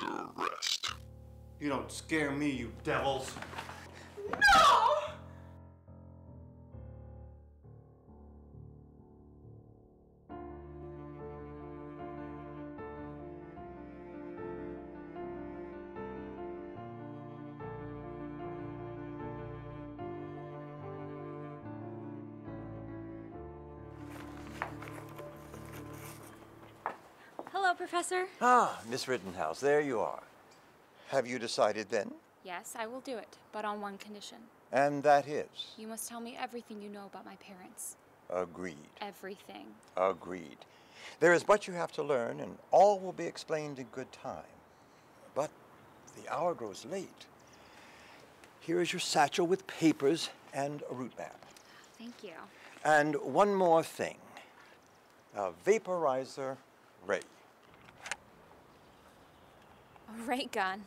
under arrest. You don't scare me, you devils. No! Hello, Professor. Ah, Miss Rittenhouse, there you are. Have you decided then? Yes, I will do it, but on one condition. And that is? You must tell me everything you know about my parents. Agreed. Everything. Agreed. There is much you have to learn, and all will be explained in good time. But the hour grows late. Here is your satchel with papers and a route map. Thank you. And one more thing. A vaporizer ray. A ray gun?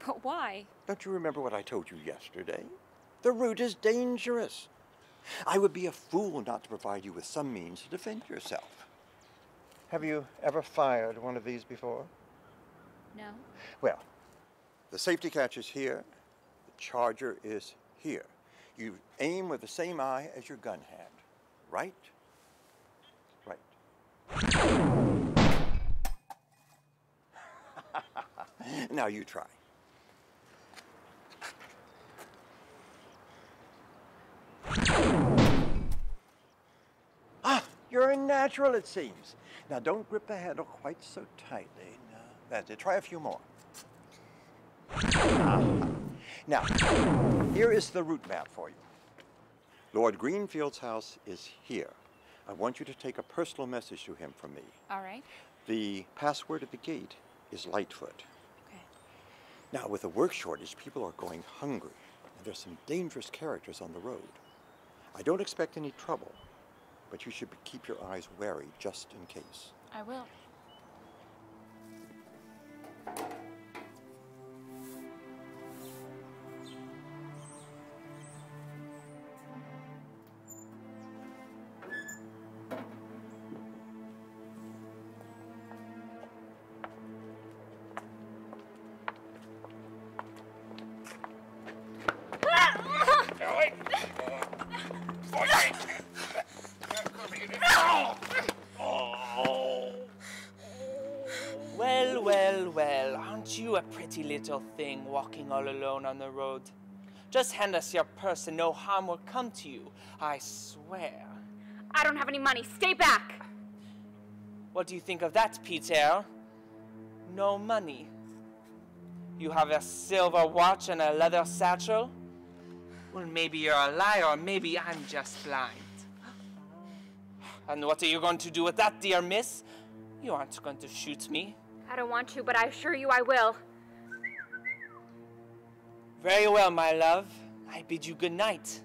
But why? Don't you remember what I told you yesterday? The route is dangerous. I would be a fool not to provide you with some means to defend yourself. Have you ever fired one of these before? No. Well, the safety catch is here. The charger is here. You aim with the same eye as your gun hand. Right? Right. Now you try. Ah, you're a natural, it seems. Now don't grip the handle quite so tightly. No, that's it. Try a few more. Now, here is the route map for you. Lord Greenfield's house is here. I want you to take a personal message to him from me. All right. The password at the gate is Lightfoot. Okay. Now, with the work shortage, people are going hungry, and there's some dangerous characters on the road. I don't expect any trouble, but you should keep your eyes wary just in case. I will. Well, aren't you a pretty little thing walking all alone on the road? Just hand us your purse and no harm will come to you, I swear. I don't have any money. Stay back! What do you think of that, Peter? No money. You have a silver watch and a leather satchel? Well, maybe you're a liar, or maybe I'm just blind. And what are you going to do with that, dear miss? You aren't going to shoot me. I don't want to, but I assure you I will. Very well, my love. I bid you good night.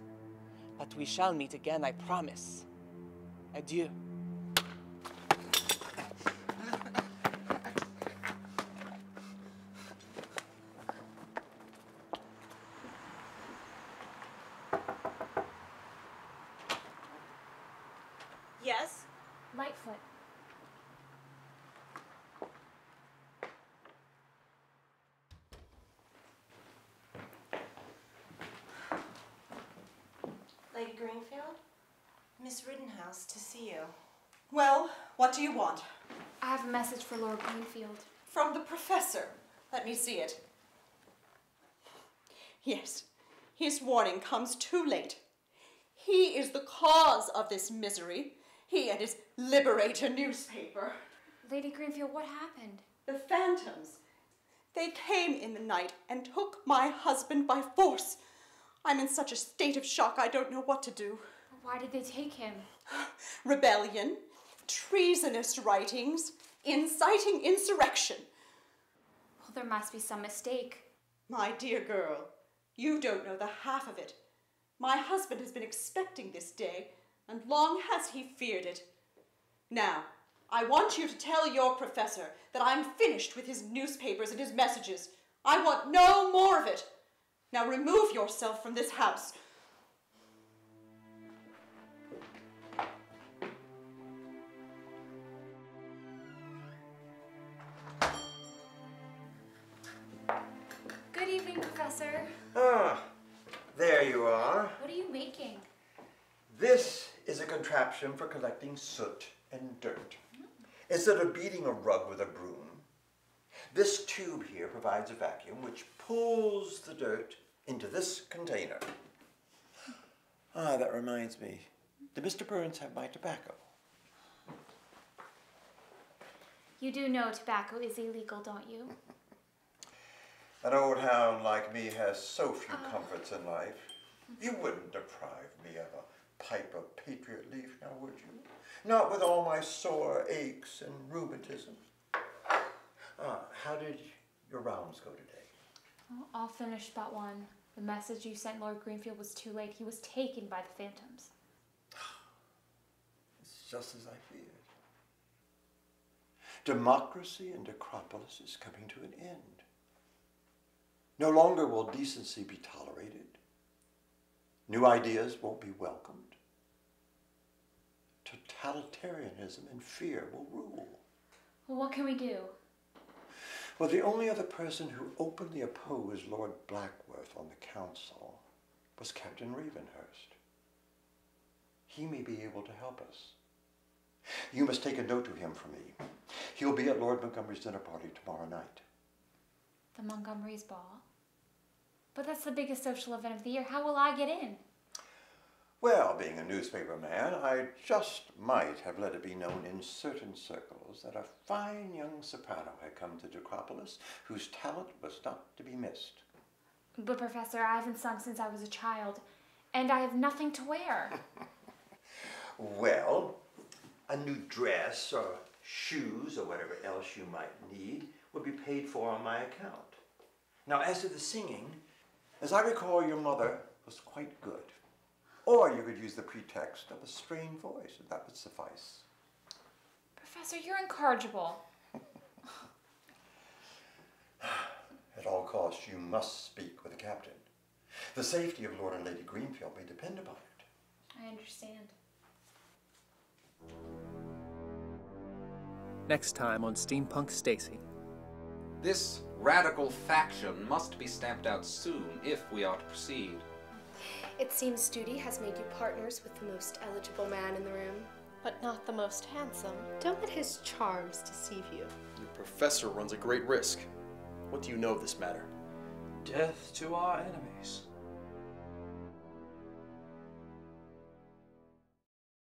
But we shall meet again, I promise. Adieu. Yes? Lightfoot. Lady Greenfield? Miss Rittenhouse to see you. Well, what do you want? I have a message for Lord Greenfield. From the professor. Let me see it. Yes, his warning comes too late. He is the cause of this misery. He and his Liberator newspaper. Lady Greenfield, what happened? The phantoms. They came in the night and took my husband by force. I'm in such a state of shock I don't know what to do. Why did they take him? Rebellion, treasonous writings, inciting insurrection. Well, there must be some mistake. My dear girl, you don't know the half of it. My husband has been expecting this day, and long has he feared it. Now, I want you to tell your professor that I'm finished with his newspapers and his messages. I want no more of it. Now remove yourself from this house. Good evening, Professor. Ah, there you are. What are you making? This is a contraption for collecting soot and dirt. Instead of beating a rug with a broom, this tube here provides a vacuum which pulls the dirt into this container. Ah, that reminds me. Did Mr. Burns have my tobacco? You do know tobacco is illegal, don't you? An old hound like me has so few comforts in life. You wouldn't deprive me of a pipe of Patriot Leaf, now would you? Not with all my sore aches and rheumatism. How did your rounds go today? Oh, all finished but one. The message you sent Lord Greenfield was too late. He was taken by the phantoms. It's just as I feared. Democracy in Decropolis is coming to an end. No longer will decency be tolerated. New ideas won't be welcomed. Totalitarianism and fear will rule. Well, what can we do? Well, the only other person who openly opposed Lord Blackworth on the council was Captain Ravenhurst. He may be able to help us. You must take a note to him for me. He'll be at Lord Montgomery's dinner party tomorrow night. The Montgomery's ball? But that's the biggest social event of the year. How will I get in? Well, being a newspaper man, I just might have let it be known in certain circles that a fine young soprano had come to Decropolis whose talent was not to be missed. But, Professor, I haven't sung since I was a child, and I have nothing to wear. Well, a new dress or shoes or whatever else you might need would be paid for on my account. Now, as to the singing, as I recall, your mother was quite good. Or you could use the pretext of a strained voice, and that would suffice. Professor, you're incorrigible. At all costs, you must speak with the captain. The safety of Lord and Lady Greenfield may depend upon it. I understand. Next time on Steampunk Stacie. This radical faction must be stamped out soon if we are to proceed. It seems duty has made you partners with the most eligible man in the room. But not the most handsome. Don't let his charms deceive you. The professor runs a great risk. What do you know of this matter? Death to our enemies.